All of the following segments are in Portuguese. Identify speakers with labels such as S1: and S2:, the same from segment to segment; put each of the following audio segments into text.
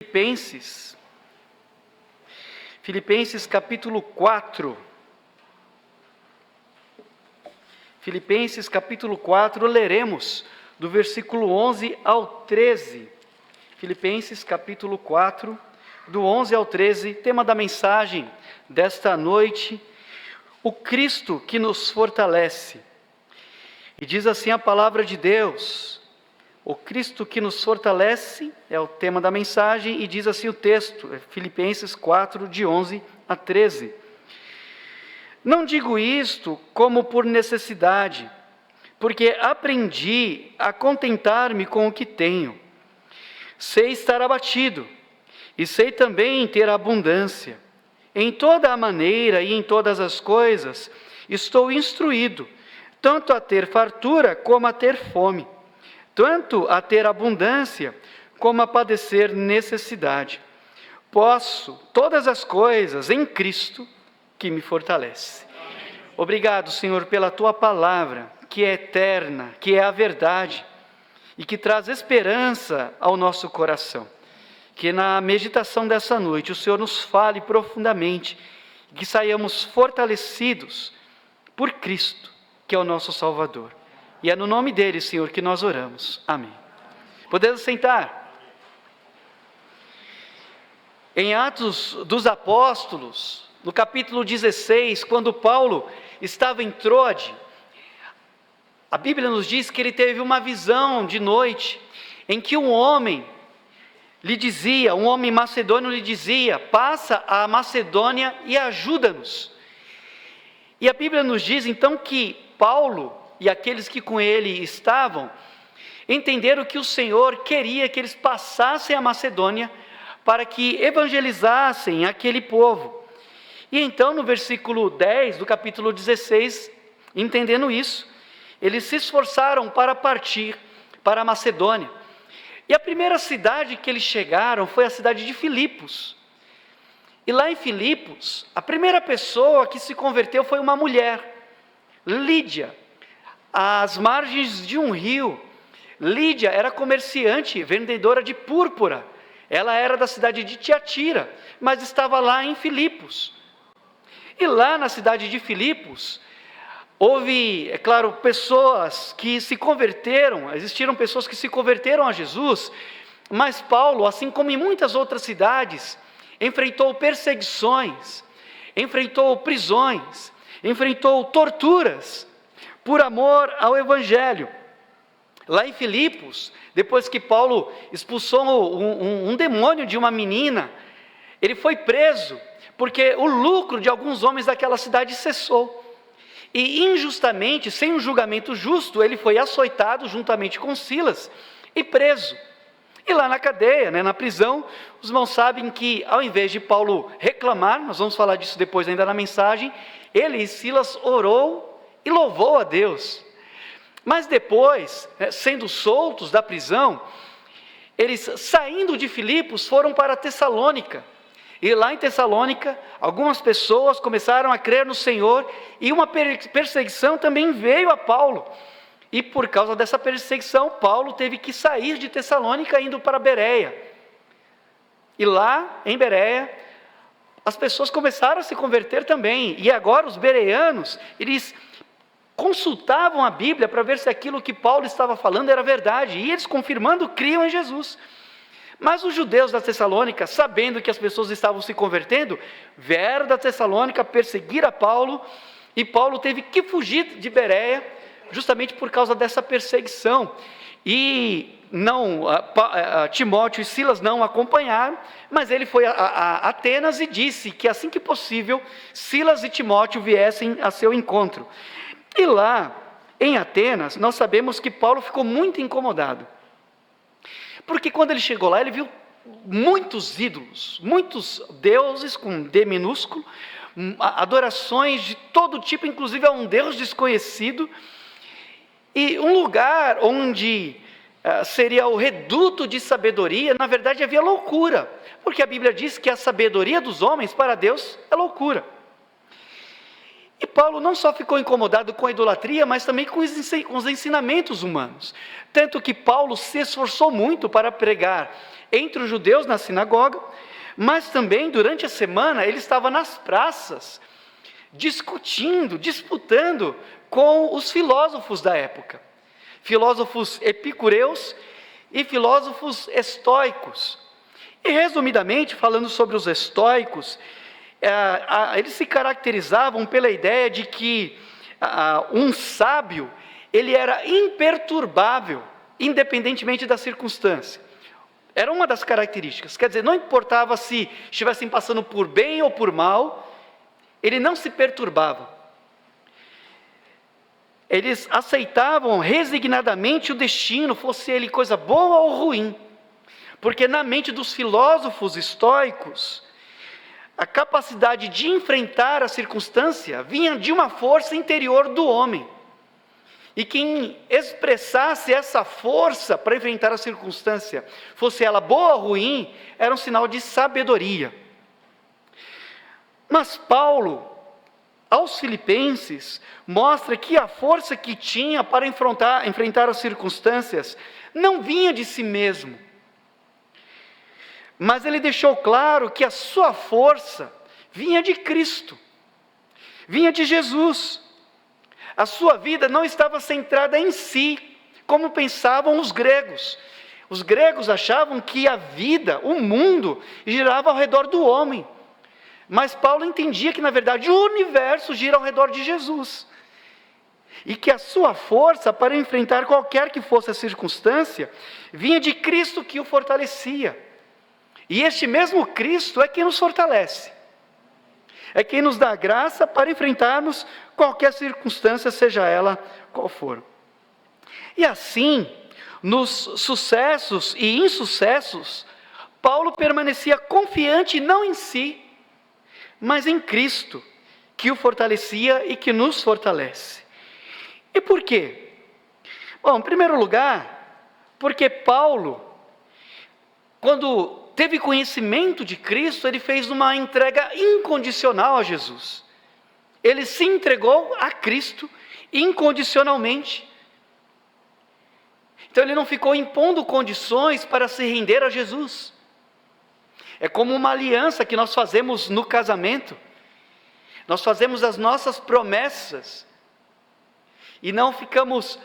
S1: Filipenses capítulo 4. Filipenses capítulo 4, leremos do versículo 11 ao 13. Filipenses capítulo 4, do 11 ao 13, tema da mensagem desta noite, o Cristo que nos fortalece. E diz assim a palavra de Deus: o Cristo que nos fortalece é o tema da mensagem, e diz assim o texto, Filipenses 4, de 11 a 13. Não digo isto como por necessidade, porque aprendi a contentar-me com o que tenho. Sei estar abatido, e sei também ter abundância. Em toda a maneira e em todas as coisas estou instruído, tanto a ter fartura como a ter fome, tanto a ter abundância como a padecer necessidade. Posso todas as coisas em Cristo que me fortalece. Obrigado, Senhor, pela Tua palavra, que é eterna, que é a verdade e que traz esperança ao nosso coração. Que na meditação dessa noite o Senhor nos fale profundamente, que saiamos fortalecidos por Cristo, que é o nosso Salvador. E é no nome dele, Senhor, que nós oramos. Amém. Podemos sentar. Em Atos dos Apóstolos, no capítulo 16, quando Paulo estava em Troade, a Bíblia nos diz que ele teve uma visão de noite, em que um homem macedônio lhe dizia: passa a Macedônia e ajuda-nos. E a Bíblia nos diz então que Paulo e aqueles que com ele estavam entenderam que o Senhor queria que eles passassem a Macedônia para que evangelizassem aquele povo. E então no versículo 10 do capítulo 16, entendendo isso, eles se esforçaram para partir para a Macedônia. E a primeira cidade que eles chegaram foi a cidade de Filipos. E lá em Filipos, a primeira pessoa que se converteu foi uma mulher, Lídia, às margens de um rio. Lídia era comerciante, vendedora de púrpura. Ela era da cidade de Tiatira, mas estava lá em Filipos. E lá na cidade de Filipos, houve, é claro, pessoas que se converteram, existiram pessoas que se converteram a Jesus, mas Paulo, assim como em muitas outras cidades, enfrentou perseguições, enfrentou prisões, enfrentou torturas, por amor ao Evangelho. Lá em Filipos, depois que Paulo expulsou um demônio de uma menina, ele foi preso, porque o lucro de alguns homens daquela cidade cessou. E injustamente, sem um julgamento justo, ele foi açoitado juntamente com Silas e preso. E lá na cadeia, na prisão, os irmãos sabem que ao invés de Paulo reclamar, nós vamos falar disso depois ainda na mensagem, ele e Silas orou e louvou a Deus. Mas depois, sendo soltos da prisão, eles saindo de Filipos foram para Tessalônica. E lá em Tessalônica, algumas pessoas começaram a crer no Senhor, e uma perseguição também veio a Paulo. E por causa dessa perseguição, Paulo teve que sair de Tessalônica indo para Bereia. E lá em Bereia, as pessoas começaram a se converter também. E agora os bereanos, eles consultavam a Bíblia para ver se aquilo que Paulo estava falando era verdade. E eles, confirmando, criam em Jesus. Mas os judeus da Tessalônica, sabendo que as pessoas estavam se convertendo, vieram da Tessalônica perseguir a Paulo, e Paulo teve que fugir de Bereia, justamente por causa dessa perseguição. E Timóteo e Silas não acompanharam, mas ele foi a Atenas e disse que assim que possível, Silas e Timóteo viessem a seu encontro. E lá, em Atenas, nós sabemos que Paulo ficou muito incomodado. Porque quando ele chegou lá, ele viu muitos ídolos, muitos deuses com D minúsculo, adorações de todo tipo, inclusive a um Deus desconhecido, e um lugar onde seria o reduto de sabedoria, na verdade havia loucura, porque a Bíblia diz que a sabedoria dos homens para Deus é loucura. E Paulo não só ficou incomodado com a idolatria, mas também com os ensinamentos humanos. Tanto que Paulo se esforçou muito para pregar entre os judeus na sinagoga, mas também durante a semana ele estava nas praças, discutindo, disputando com os filósofos da época. Filósofos epicureus e filósofos estoicos. E resumidamente, falando sobre os estoicos, eles se caracterizavam pela ideia de que um sábio, ele era imperturbável, independentemente da circunstância. Era uma das características, quer dizer, não importava se estivessem passando por bem ou por mal, ele não se perturbava. Eles aceitavam resignadamente o destino, fosse ele coisa boa ou ruim, porque na mente dos filósofos estoicos, a capacidade de enfrentar a circunstância vinha de uma força interior do homem. E quem expressasse essa força para enfrentar a circunstância, fosse ela boa ou ruim, era um sinal de sabedoria. Mas Paulo, aos Filipenses, mostra que a força que tinha para enfrentar as circunstâncias não vinha de si mesmo. Mas ele deixou claro que a sua força vinha de Cristo, vinha de Jesus. A sua vida não estava centrada em si, como pensavam os gregos. Os gregos achavam que a vida, o mundo, girava ao redor do homem. Mas Paulo entendia que, na verdade, o universo gira ao redor de Jesus. E que a sua força para enfrentar qualquer que fosse a circunstância, vinha de Cristo que o fortalecia. E este mesmo Cristo é quem nos fortalece. É quem nos dá graça para enfrentarmos qualquer circunstância, seja ela qual for. E assim, nos sucessos e insucessos, Paulo permanecia confiante não em si, mas em Cristo, que o fortalecia e que nos fortalece. E por quê? Bom, em primeiro lugar, porque Paulo, quando teve conhecimento de Cristo, ele fez uma entrega incondicional a Jesus. Ele se entregou a Cristo incondicionalmente. Então ele não ficou impondo condições para se render a Jesus. É como uma aliança que nós fazemos no casamento. Nós fazemos as nossas promessas e não ficamos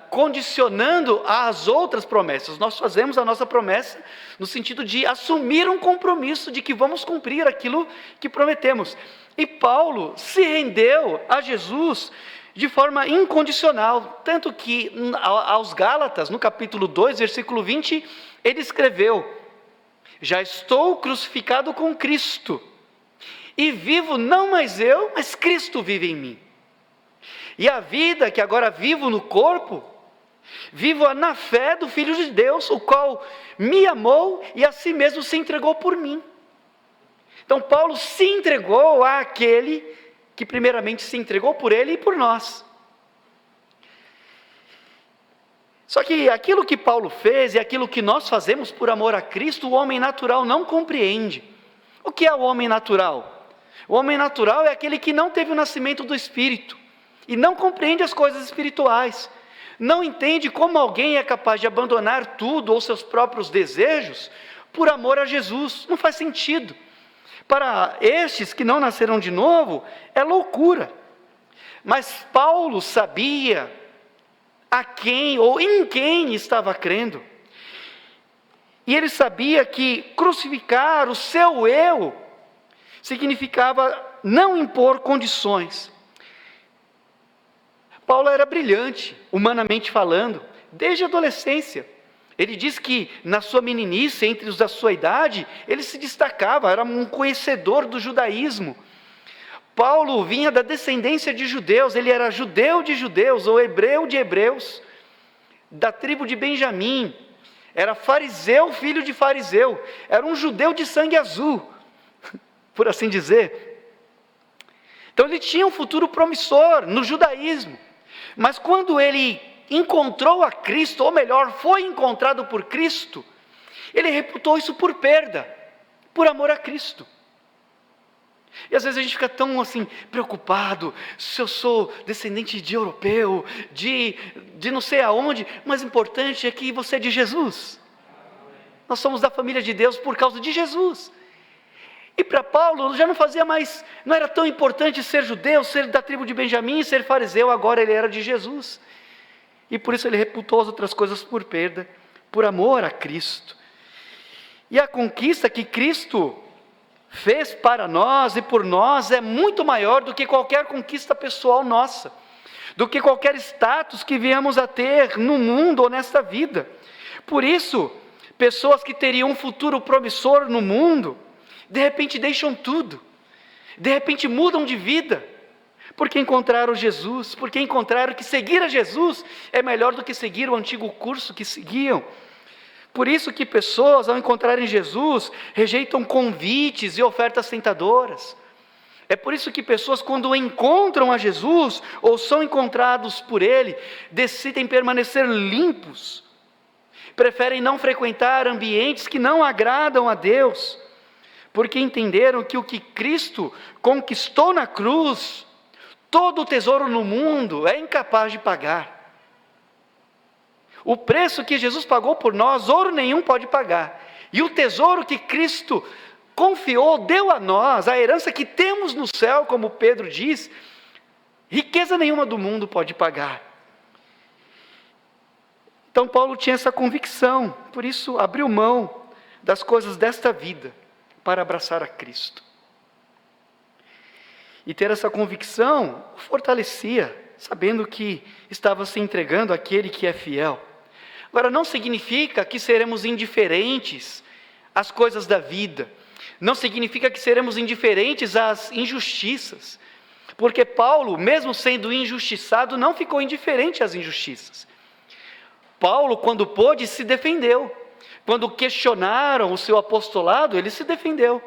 S1: condicionando as outras promessas. Nós fazemos a nossa promessa no sentido de assumir um compromisso de que vamos cumprir aquilo que prometemos. E Paulo se rendeu a Jesus de forma incondicional, tanto que aos Gálatas, no capítulo 2, versículo 20, ele escreveu: já estou crucificado com Cristo, e vivo não mais eu, mas Cristo vive em mim. E a vida que agora vivo no corpo, vivo na fé do Filho de Deus, o qual me amou e a si mesmo se entregou por mim. Então Paulo se entregou àquele que primeiramente se entregou por ele e por nós. Só que aquilo que Paulo fez e aquilo que nós fazemos por amor a Cristo, o homem natural não compreende. O que é o homem natural? O homem natural é aquele que não teve o nascimento do Espírito e não compreende as coisas espirituais. Não entende como alguém é capaz de abandonar tudo ou seus próprios desejos por amor a Jesus. Não faz sentido. Para estes que não nasceram de novo, é loucura. Mas Paulo sabia a quem ou em quem estava crendo. E ele sabia que crucificar o seu eu significava não impor condições. Paulo era brilhante, humanamente falando, desde a adolescência. Ele diz que na sua meninice, entre os da sua idade, ele se destacava, era um conhecedor do judaísmo. Paulo vinha da descendência de judeus, ele era judeu de judeus, ou hebreu de hebreus, da tribo de Benjamim, era fariseu, filho de fariseu, era um judeu de sangue azul, por assim dizer. Então ele tinha um futuro promissor no judaísmo, mas quando ele encontrou a Cristo, ou melhor, foi encontrado por Cristo, ele reputou isso por perda, por amor a Cristo. E às vezes a gente fica tão assim, preocupado, se eu sou descendente de europeu, de não sei aonde, mas o importante é que você é de Jesus. Nós somos da família de Deus por causa de Jesus. E para Paulo já não fazia mais, não era tão importante ser judeu, ser da tribo de Benjamim, ser fariseu, agora ele era de Jesus. E por isso ele reputou as outras coisas por perda, por amor a Cristo. E a conquista que Cristo fez para nós e por nós é muito maior do que qualquer conquista pessoal nossa, do que qualquer status que viemos a ter no mundo ou nesta vida. Por isso, pessoas que teriam um futuro promissor no mundo, de repente deixam tudo, de repente mudam de vida, porque encontraram Jesus, porque encontraram que seguir a Jesus é melhor do que seguir o antigo curso que seguiam. Por isso que pessoas, ao encontrarem Jesus, rejeitam convites e ofertas tentadoras. É por isso que pessoas, quando encontram a Jesus, ou são encontrados por Ele, decidem permanecer limpos. Preferem não frequentar ambientes que não agradam a Deus, porque entenderam que o que Cristo conquistou na cruz, todo o tesouro no mundo é incapaz de pagar. O preço que Jesus pagou por nós, ouro nenhum pode pagar. E o tesouro que Cristo confiou, deu a nós, a herança que temos no céu, como Pedro diz, riqueza nenhuma do mundo pode pagar. Então Paulo tinha essa convicção, por isso abriu mão das coisas desta vida para abraçar a Cristo. E ter essa convicção o fortalecia, sabendo que estava se entregando àquele que é fiel. Agora, não significa que seremos indiferentes às coisas da vida, não significa que seremos indiferentes às injustiças, porque Paulo, mesmo sendo injustiçado, não ficou indiferente às injustiças. Paulo, quando pôde, se defendeu. Quando questionaram o seu apostolado, ele se defendeu.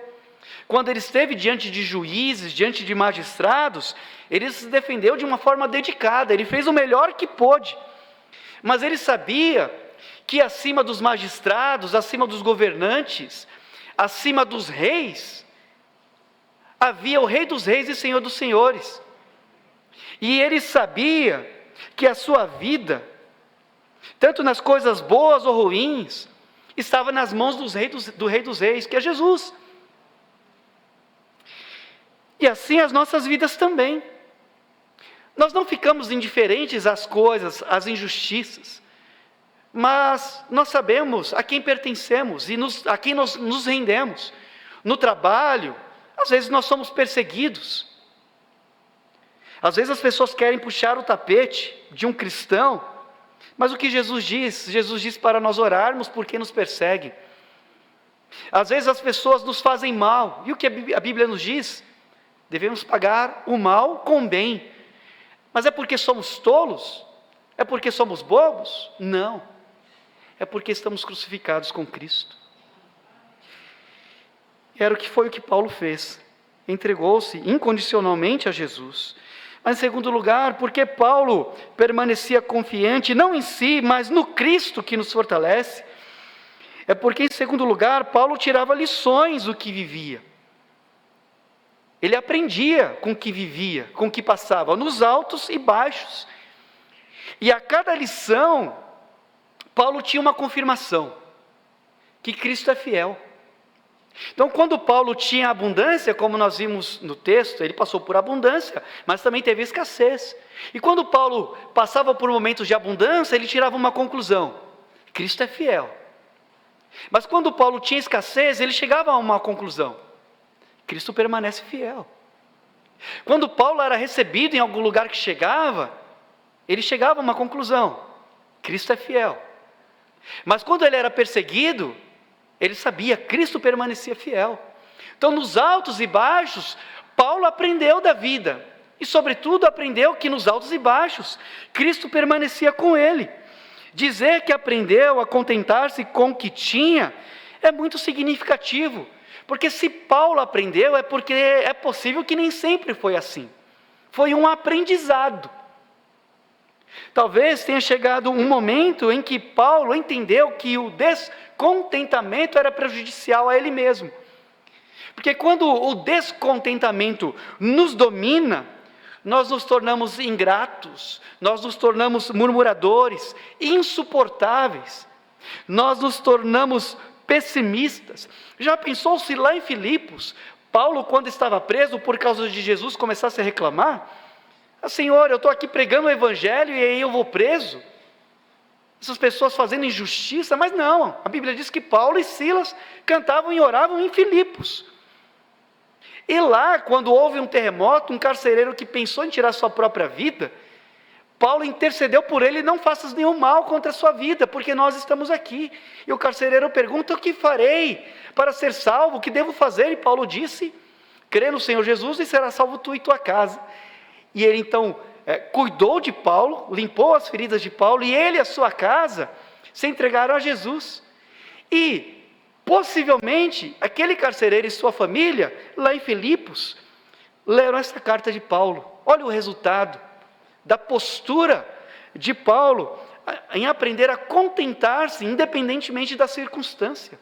S1: Quando ele esteve diante de juízes, diante de magistrados, ele se defendeu de uma forma dedicada, ele fez o melhor que pôde. Mas ele sabia que acima dos magistrados, acima dos governantes, acima dos reis, havia o Rei dos Reis e Senhor dos Senhores. E ele sabia que a sua vida, tanto nas coisas boas ou ruins, estava nas mãos do Rei dos Reis, que é Jesus. E assim as nossas vidas também. Nós não ficamos indiferentes às coisas, às injustiças, mas nós sabemos a quem pertencemos e a quem nós nos rendemos. No trabalho, às vezes nós somos perseguidos. Às vezes as pessoas querem puxar o tapete de um cristão, mas o que Jesus diz? Jesus diz para nós orarmos porque nos perseguem. Às vezes as pessoas nos fazem mal, e o que a Bíblia nos diz? Devemos pagar o mal com o bem. Mas é porque somos tolos? É porque somos bobos? Não. É porque estamos crucificados com Cristo. Foi o que Paulo fez. Entregou-se incondicionalmente a Jesus. Mas em segundo lugar, porque Paulo permanecia confiante, não em si, mas no Cristo que nos fortalece. É porque em segundo lugar, Paulo tirava lições do que vivia. Ele aprendia com o que vivia, com o que passava, nos altos e baixos. E a cada lição, Paulo tinha uma confirmação, que Cristo é fiel. Então, quando Paulo tinha abundância, como nós vimos no texto, ele passou por abundância, mas também teve escassez. E quando Paulo passava por momentos de abundância, ele tirava uma conclusão: Cristo é fiel. Mas quando Paulo tinha escassez, ele chegava a uma conclusão: Cristo permanece fiel. Quando Paulo era recebido em algum lugar que chegava, ele chegava a uma conclusão: Cristo é fiel. Mas quando ele era perseguido, ele sabia, Cristo permanecia fiel. Então, nos altos e baixos, Paulo aprendeu da vida. E, sobretudo, aprendeu que nos altos e baixos, Cristo permanecia com ele. Dizer que aprendeu a contentar-se com o que tinha é muito significativo. Porque se Paulo aprendeu, é porque é possível que nem sempre foi assim. Foi um aprendizado. Talvez tenha chegado um momento em que Paulo entendeu que o descontentamento era prejudicial a ele mesmo. Porque quando o descontentamento nos domina, nós nos tornamos ingratos, nós nos tornamos murmuradores, insuportáveis, nós nos tornamos pessimistas. Já pensou se lá em Filipos, Paulo, quando estava preso por causa de Jesus, começasse a reclamar? Senhor, eu estou aqui pregando o Evangelho e aí eu vou preso? Essas pessoas fazendo injustiça? Mas não, a Bíblia diz que Paulo e Silas cantavam e oravam em Filipos. E lá, quando houve um terremoto, um carcereiro que pensou em tirar sua própria vida, Paulo intercedeu por ele: não faças nenhum mal contra a sua vida, porque nós estamos aqui. E o carcereiro pergunta: o que farei para ser salvo? O que devo fazer? E Paulo disse: crê no Senhor Jesus e será salvo tu e tua casa. E ele então cuidou de Paulo, limpou as feridas de Paulo, e ele e a sua casa se entregaram a Jesus. E possivelmente aquele carcereiro e sua família, lá em Filipos, leram essa carta de Paulo. Olha o resultado da postura de Paulo em aprender a contentar-se independentemente da circunstância.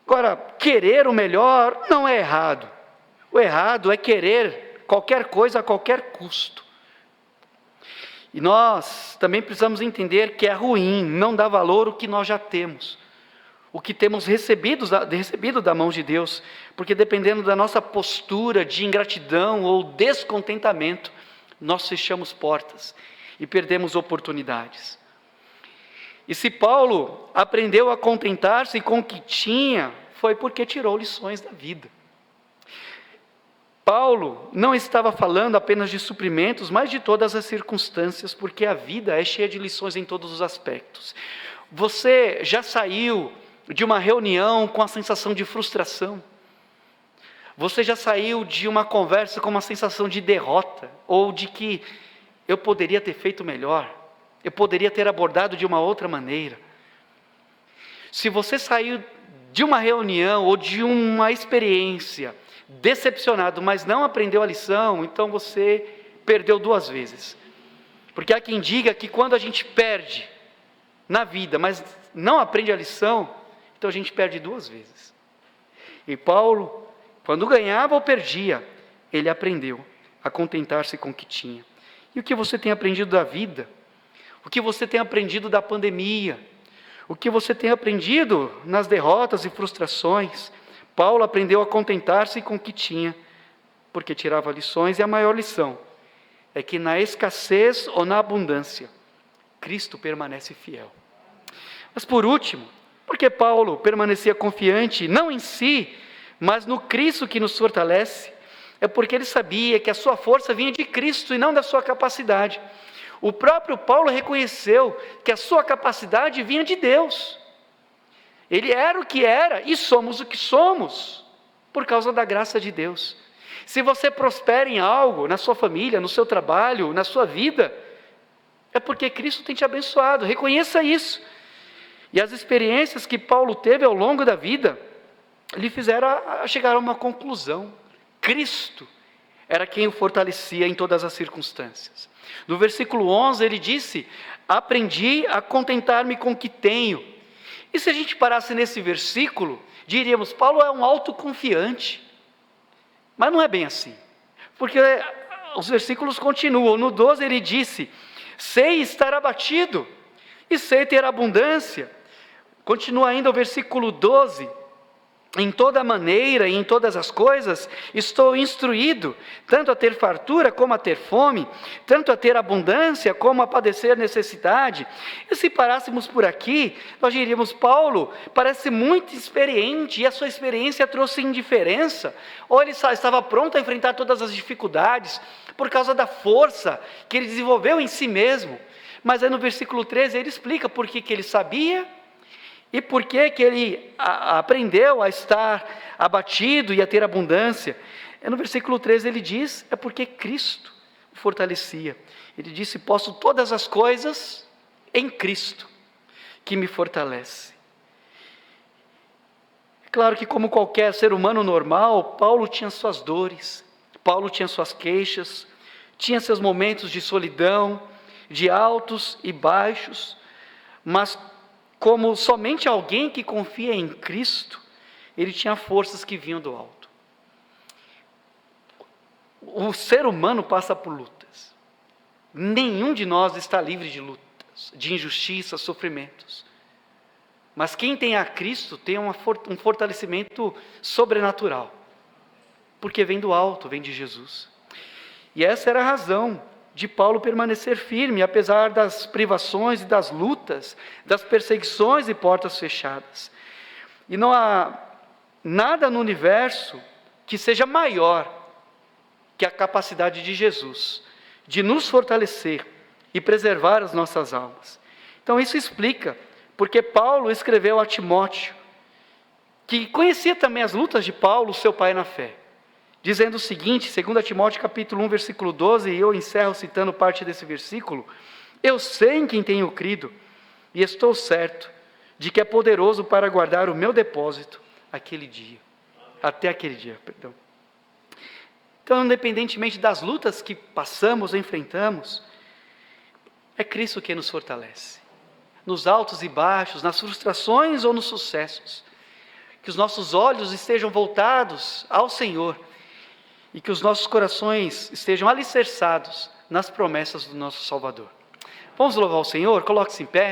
S1: Agora, querer o melhor não é errado. O errado é querer qualquer coisa a qualquer custo. E nós também precisamos entender que é ruim não dar valor ao que nós já temos, o que temos recebido da mão de Deus, porque dependendo da nossa postura de ingratidão ou descontentamento, nós fechamos portas e perdemos oportunidades. E se Paulo aprendeu a contentar-se com o que tinha, foi porque tirou lições da vida. Paulo não estava falando apenas de suprimentos, mas de todas as circunstâncias, porque a vida é cheia de lições em todos os aspectos. Você já saiu de uma reunião com a sensação de frustração? Você já saiu de uma conversa com uma sensação de derrota, ou de que eu poderia ter feito melhor, eu poderia ter abordado de uma outra maneira? Se você saiu de uma reunião ou de uma experiência decepcionado, mas não aprendeu a lição, então você perdeu duas vezes. Porque há quem diga que quando a gente perde na vida, mas não aprende a lição, então a gente perde duas vezes. E Paulo, quando ganhava ou perdia, ele aprendeu a contentar-se com o que tinha. E o que você tem aprendido da vida? O que você tem aprendido da pandemia? O que você tem aprendido nas derrotas e frustrações? Paulo aprendeu a contentar-se com o que tinha, porque tirava lições, e a maior lição é que na escassez ou na abundância, Cristo permanece fiel. Mas por último, porque Paulo permanecia confiante, não em si, mas no Cristo que nos fortalece, é porque ele sabia que a sua força vinha de Cristo e não da sua capacidade. O próprio Paulo reconheceu que a sua capacidade vinha de Deus. Ele era o que era e somos o que somos, por causa da graça de Deus. Se você prospera em algo, na sua família, no seu trabalho, na sua vida, é porque Cristo tem te abençoado, reconheça isso. E as experiências que Paulo teve ao longo da vida, lhe fizeram a chegar a uma conclusão: Cristo era quem o fortalecia em todas as circunstâncias. No versículo 11 ele disse: aprendi a contentar-me com o que tenho. E se a gente parasse nesse versículo, diríamos: Paulo é um autoconfiante. Mas não é bem assim, porque os versículos continuam. No 12 ele disse: sei estar abatido e sei ter abundância. Continua ainda o versículo 12: em toda maneira e em todas as coisas estou instruído, tanto a ter fartura como a ter fome, tanto a ter abundância como a padecer necessidade. E se parássemos por aqui, nós diríamos: Paulo parece muito experiente, e a sua experiência trouxe indiferença, ou ele estava pronto a enfrentar todas as dificuldades, por causa da força que ele desenvolveu em si mesmo. Mas aí no versículo 13 ele explica por que ele sabia, e por que ele aprendeu a estar abatido e a ter abundância. No versículo 13 ele diz: é porque Cristo o fortalecia. Ele disse: posso todas as coisas em Cristo, que me fortalece. É claro que, como qualquer ser humano normal, Paulo tinha suas dores, Paulo tinha suas queixas, tinha seus momentos de solidão, de altos e baixos, mas como somente alguém que confia em Cristo, ele tinha forças que vinham do alto. O ser humano passa por lutas. Nenhum de nós está livre de lutas, de injustiças, sofrimentos. Mas quem tem a Cristo tem um fortalecimento sobrenatural, porque vem do alto, vem de Jesus. E essa era a razão de Paulo permanecer firme, apesar das privações e das lutas, das perseguições e portas fechadas. E não há nada no universo que seja maior que a capacidade de Jesus de nos fortalecer e preservar as nossas almas. Então isso explica porque Paulo escreveu a Timóteo, que conhecia também as lutas de Paulo, seu pai na fé, dizendo o seguinte, 2 Timóteo capítulo 1, versículo 12, e eu encerro citando parte desse versículo: eu sei em quem tenho crido, e estou certo de que é poderoso para guardar o meu depósito até aquele dia. Então, independentemente das lutas que passamos ou enfrentamos, é Cristo que nos fortalece, nos altos e baixos, nas frustrações ou nos sucessos. Que os nossos olhos estejam voltados ao Senhor, e que os nossos corações estejam alicerçados nas promessas do nosso Salvador. Vamos louvar o Senhor? Coloque-se em pé.